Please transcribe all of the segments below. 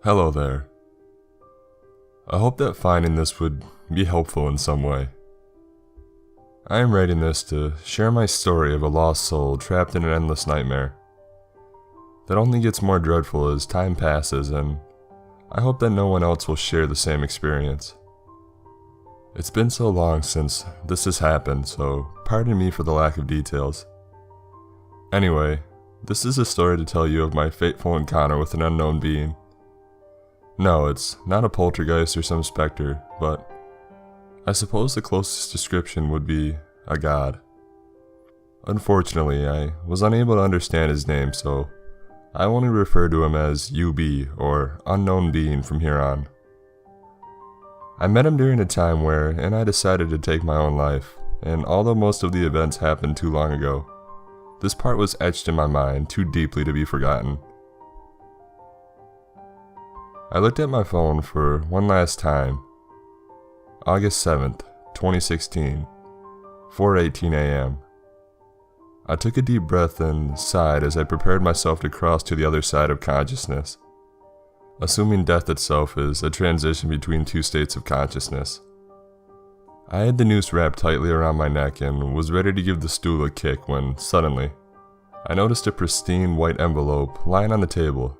Hello there. I hope that finding this would be helpful in some way. I am writing this to share my story of a lost soul trapped in an endless nightmare that only gets more dreadful as time passes, and I hope that no one else will share the same experience. It's been so long since this has happened, so pardon me for the lack of details. Anyway, this is a story to tell you of my fateful encounter with an unknown being. No, it's not a poltergeist or some specter, but I suppose the closest description would be a god. Unfortunately, I was unable to understand his name, so I only refer to him as UB, or Unknown Being, from here on. I met him during a time where I decided to take my own life, and although most of the events happened too long ago, this part was etched in my mind too deeply to be forgotten. I looked at my phone for one last time. August 7th, 2016, 4:18 a.m. I took a deep breath and sighed as I prepared myself to cross to the other side of consciousness, assuming death itself is a transition between two states of consciousness. I had the noose wrapped tightly around my neck and was ready to give the stool a kick when, suddenly, I noticed a pristine white envelope lying on the table.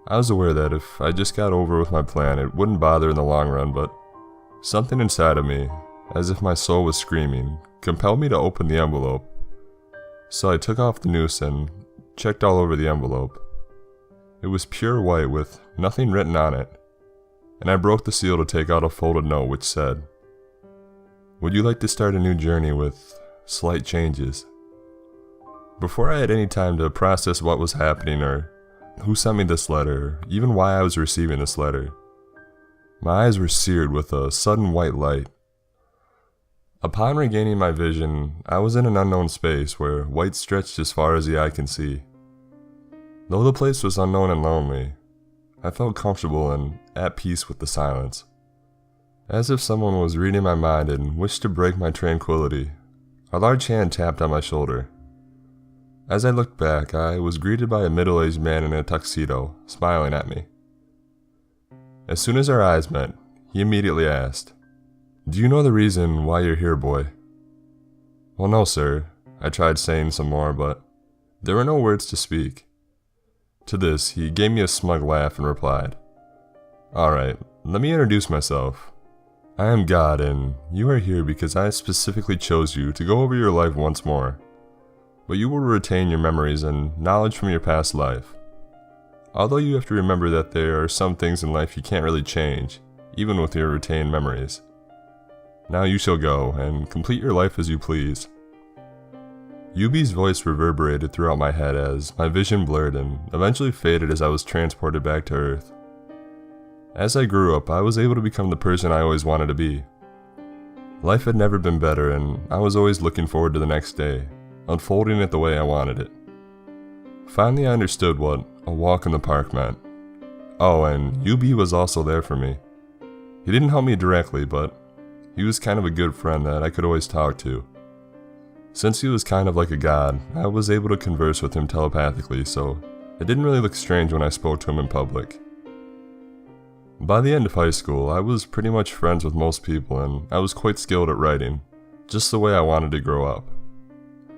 I was aware that if I just got over with my plan, it wouldn't bother in the long run, but something inside of me, as if my soul was screaming, compelled me to open the envelope. So I took off the noose and checked all over the envelope. It was pure white with nothing written on it, and I broke the seal to take out a folded note which said, "Would you like to start a new journey with slight changes?" Before I had any time to process what was happening or who sent me this letter, even why I was receiving this letter, my eyes were seared with a sudden white light. Upon regaining my vision, I was in an unknown space where white stretched as far as the eye can see. Though the place was unknown and lonely, I felt comfortable and at peace with the silence. As if someone was reading my mind and wished to break my tranquility, a large hand tapped on my shoulder. As I looked back, I was greeted by a middle-aged man in a tuxedo, smiling at me. As soon as our eyes met, he immediately asked, "Do you know the reason why you're here, boy?" "Well, no, sir." I tried saying some more, but there were no words to speak. To this, he gave me a smug laugh and replied, "Alright, let me introduce myself. I am God, and you are here because I specifically chose you to go over your life once more. But you will retain your memories and knowledge from your past life. Although you have to remember that there are some things in life you can't really change, even with your retained memories. Now you shall go, and complete your life as you please." Yubi's voice reverberated throughout my head as my vision blurred and eventually faded as I was transported back to Earth. As I grew up, I was able to become the person I always wanted to be. Life had never been better, and I was always looking forward to the next day, unfolding it the way I wanted it. Finally, I understood what a walk in the park meant. Oh, and UB was also there for me. He didn't help me directly, but he was kind of a good friend that I could always talk to. Since he was kind of like a god, I was able to converse with him telepathically, so it didn't really look strange when I spoke to him in public. By the end of high school, I was pretty much friends with most people, and I was quite skilled at writing, just the way I wanted to grow up.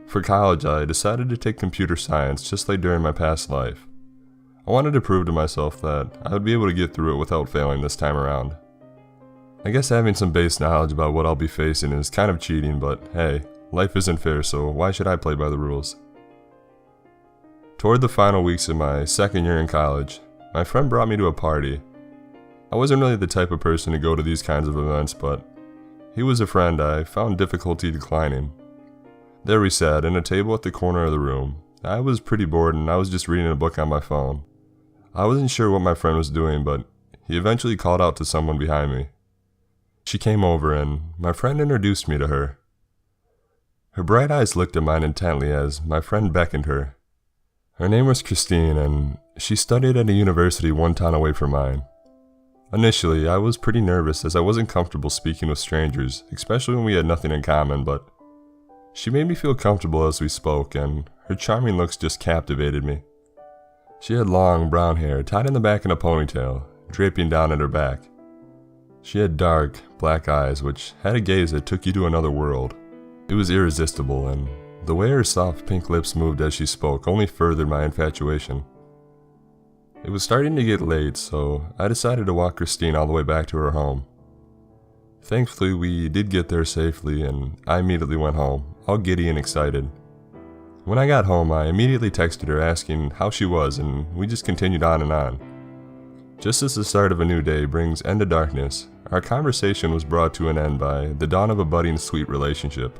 For college, I decided to take computer science just like during my past life. I wanted to prove to myself that I would be able to get through it without failing this time around. I guess having some base knowledge about what I'll be facing is kind of cheating, but hey, life isn't fair, so why should I play by the rules? Toward the final weeks of my second year in college, my friend brought me to a party. I wasn't really the type of person to go to these kinds of events, but he was a friend I found difficulty declining. There we sat, in a table at the corner of the room. I was pretty bored and I was just reading a book on my phone. I wasn't sure what my friend was doing, but he eventually called out to someone behind me. She came over and my friend introduced me to her. Her bright eyes looked at mine intently as my friend beckoned her. Her name was Christine, and she studied at a university one town away from mine. Initially, I was pretty nervous as I wasn't comfortable speaking with strangers, especially when we had nothing in common, but she made me feel comfortable as we spoke, and her charming looks just captivated me. She had long brown hair tied in the back in a ponytail, draping down at her back. She had dark, black eyes which had a gaze that took you to another world. It was irresistible, and the way her soft pink lips moved as she spoke only furthered my infatuation. It was starting to get late, so I decided to walk Christine all the way back to her home. Thankfully, we did get there safely, and I immediately went home, all giddy and excited. When I got home, I immediately texted her asking how she was, and we just continued on and on. Just as the start of a new day brings end to darkness, our conversation was brought to an end by the dawn of a budding sweet relationship.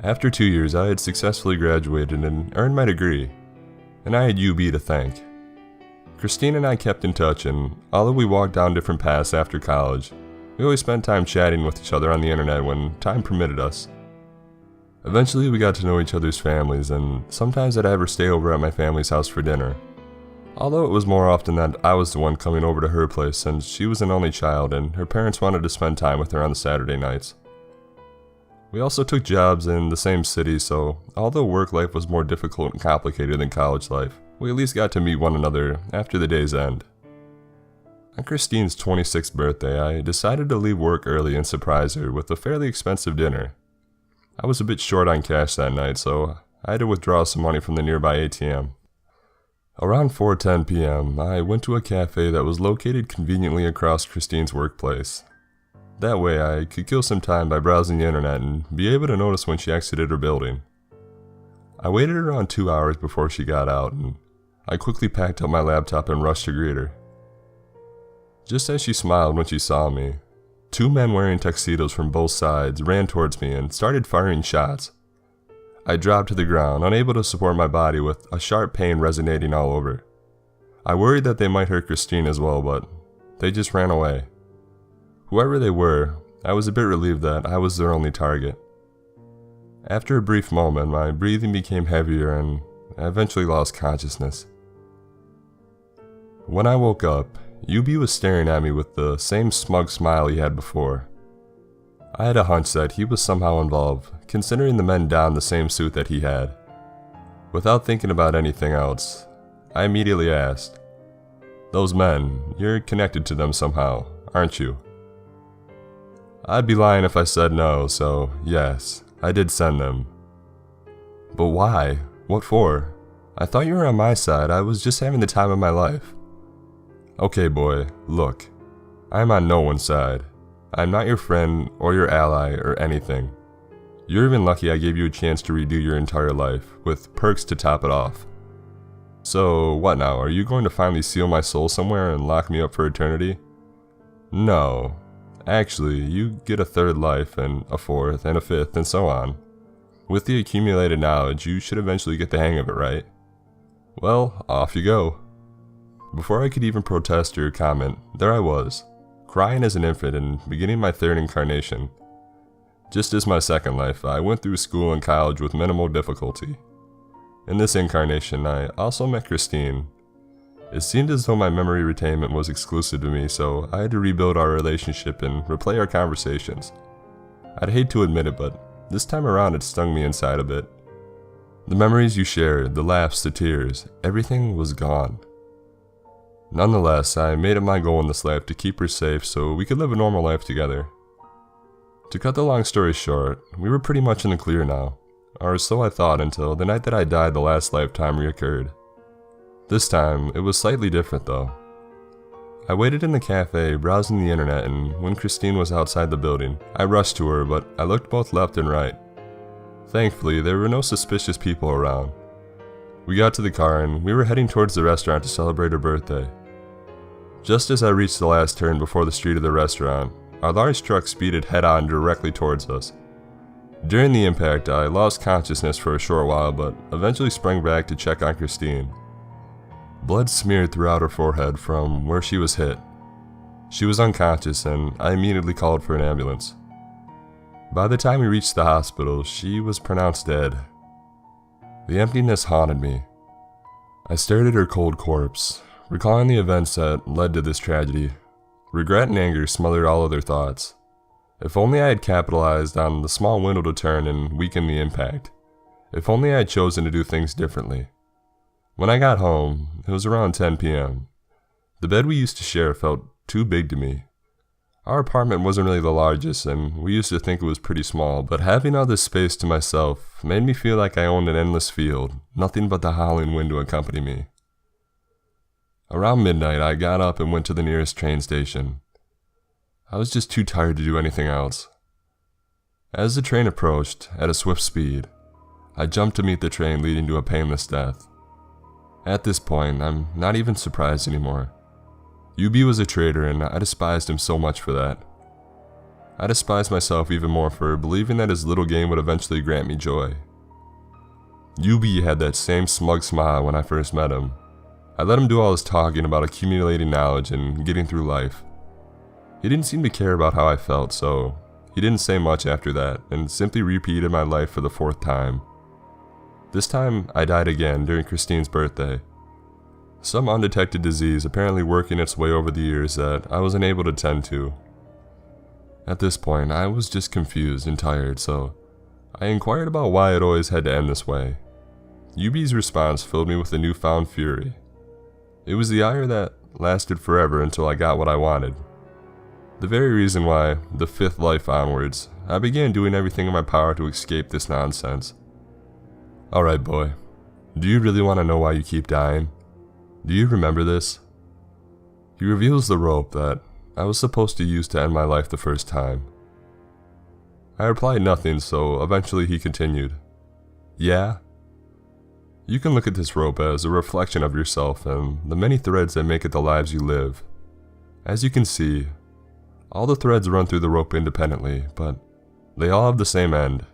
After 2 years, I had successfully graduated and earned my degree, and I had UB to thank. Christine and I kept in touch, and although we walked down different paths after college, we always spent time chatting with each other on the internet when time permitted us. Eventually, we got to know each other's families, and sometimes I'd have her stay over at my family's house for dinner. Although it was more often that I was the one coming over to her place since she was an only child and her parents wanted to spend time with her on the Saturday nights. We also took jobs in the same city, so although work life was more difficult and complicated than college life, we at least got to meet one another after the day's end. On Christine's 26th birthday, I decided to leave work early and surprise her with a fairly expensive dinner. I was a bit short on cash that night, so I had to withdraw some money from the nearby ATM. Around 4:10 p.m., I went to a cafe that was located conveniently across Christine's workplace. That way, I could kill some time by browsing the internet and be able to notice when she exited her building. I waited around 2 hours before she got out, and I quickly packed up my laptop and rushed to greet her. Just as she smiled when she saw me, 2 men wearing tuxedos from both sides ran towards me and started firing shots. I dropped to the ground, unable to support my body with a sharp pain resonating all over. I worried that they might hurt Christine as well, but they just ran away. Whoever they were, I was a bit relieved that I was their only target. After a brief moment, my breathing became heavier and I eventually lost consciousness. When I woke up, UB was staring at me with the same smug smile he had before. I had a hunch that he was somehow involved, considering the men donned the same suit that he had. Without thinking about anything else, I immediately asked, "Those men, you're connected to them somehow, aren't you?" I'd be lying if I said no, so yes, I did send them. But why? What for? I thought you were on my side. I was just having the time of my life. Okay, boy, look. I'm on no one's side. I'm not your friend or your ally or anything. You're even lucky I gave you a chance to redo your entire life, with perks to top it off. So, what now? Are you going to finally seal my soul somewhere and lock me up for eternity? No. Actually, you get a third life, and a fourth, and a fifth, and so on. With the accumulated knowledge, you should eventually get the hang of it, right? Well, off you go. Before I could even protest or comment, there I was, crying as an infant and beginning my third incarnation. Just as my second life, I went through school and college with minimal difficulty. In this incarnation, I also met Christine. It seemed as though my memory retainment was exclusive to me, so I had to rebuild our relationship and replay our conversations. I'd hate to admit it, but this time around it stung me inside a bit. The memories you shared, the laughs, the tears, everything was gone. Nonetheless, I made it my goal in this life to keep her safe so we could live a normal life together. To cut the long story short, we were pretty much in the clear now, or so I thought until the night that I died the last lifetime reoccurred. This time, it was slightly different though. I waited in the cafe, browsing the internet, and when Christine was outside the building, I rushed to her, but I looked both left and right. Thankfully, there were no suspicious people around. We got to the car and we were heading towards the restaurant to celebrate her birthday. Just as I reached the last turn before the street of the restaurant, our large truck speeded head-on directly towards us. During the impact, I lost consciousness for a short while, but eventually sprang back to check on Christine. Blood smeared throughout her forehead from where she was hit. She was unconscious, and I immediately called for an ambulance. By the time we reached the hospital, she was pronounced dead. The emptiness haunted me. I stared at her cold corpse, recalling the events that led to this tragedy. Regret and anger smothered all other thoughts. If only I had capitalized on the small window to turn and weaken the impact. If only I had chosen to do things differently. When I got home, it was around 10 p.m. The bed we used to share felt too big to me. Our apartment wasn't really the largest, and we used to think it was pretty small, but having all this space to myself made me feel like I owned an endless field, nothing but the howling wind to accompany me. Around midnight, I got up and went to the nearest train station. I was just too tired to do anything else. As the train approached, at a swift speed, I jumped to meet the train, leading to a painless death. At this point, I'm not even surprised anymore. Yubi was a traitor, and I despised him so much for that. I despised myself even more for believing that his little game would eventually grant me joy. Yubi had that same smug smile when I first met him. I let him do all his talking about accumulating knowledge and getting through life. He didn't seem to care about how I felt, so he didn't say much after that, and simply repeated my life for the 4th time. This time, I died again during Christine's birthday. Some undetected disease apparently working its way over the years that I was unable to tend to. At this point, I was just confused and tired, so I inquired about why it always had to end this way. Yubi's response filled me with a newfound fury. It was the ire that lasted forever until I got what I wanted. The very reason why, the 5th life onwards, I began doing everything in my power to escape this nonsense. Alright boy, do you really want to know why you keep dying? Do you remember this? He reveals the rope that I was supposed to use to end my life the first time. I replied nothing, so eventually he continued. Yeah? You can look at this rope as a reflection of yourself and the many threads that make it the lives you live. As you can see, all the threads run through the rope independently, but they all have the same end.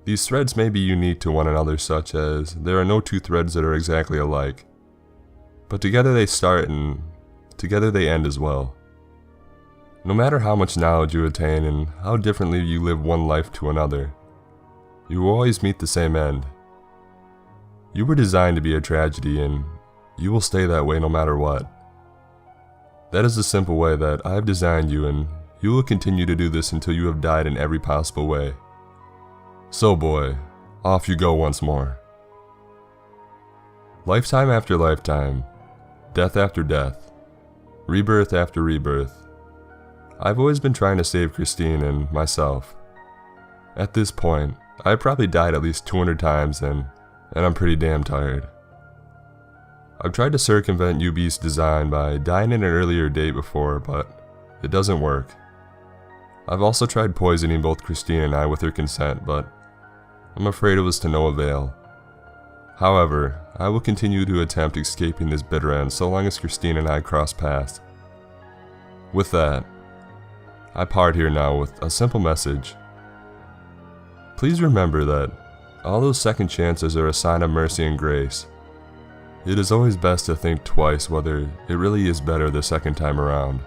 These threads may be unique to one another, such as there are no 2 threads that are exactly alike. But together they start and together they end as well. No matter how much knowledge you attain and how differently you live one life to another, you will always meet the same end. You were designed to be a tragedy, and you will stay that way no matter what. That is the simple way that I have designed you, and you will continue to do this until you have died in every possible way. So boy, off you go once more. Lifetime after lifetime, death after death, rebirth after rebirth. I've always been trying to save Christine and myself. At this point, I've probably died at least 200 times and I'm pretty damn tired. I've tried to circumvent Yubi's design by dying in an earlier date before, but it doesn't work. I've also tried poisoning both Christine and I with her consent, but I'm afraid it was to no avail. However, I will continue to attempt escaping this bitter end so long as Christine and I cross paths. With that, I part here now with a simple message. Please remember that all those second chances are a sign of mercy and grace. It is always best to think twice whether it really is better the second time around.